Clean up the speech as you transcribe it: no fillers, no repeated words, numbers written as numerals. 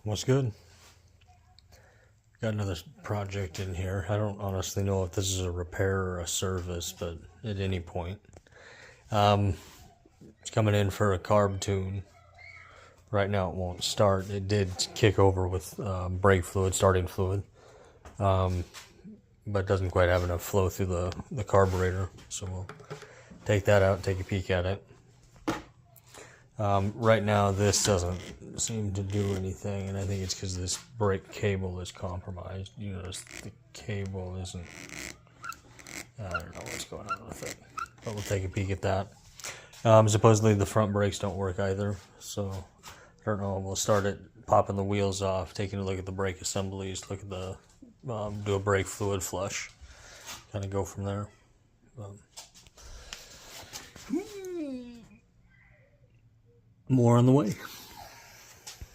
What's good? Got another project in here. I don't honestly know if this is a repair or a service, but at any point. It's coming in for a carb tune. Right now it won't start. It did kick over with brake fluid, starting fluid, but doesn't quite have enough flow through the carburetor. So we'll take that out, take a peek at it. Right now this doesn't seem to do anything, and I think it's because this brake cable is compromised. You notice the cable isn't, I don't know what's going on with it, but we'll take a peek at that. Supposedly the front brakes don't work either, so I don't know. We'll start it popping the wheels off, taking a look at the brake assemblies, look at the do a brake fluid flush, kind of go from there. More on the way.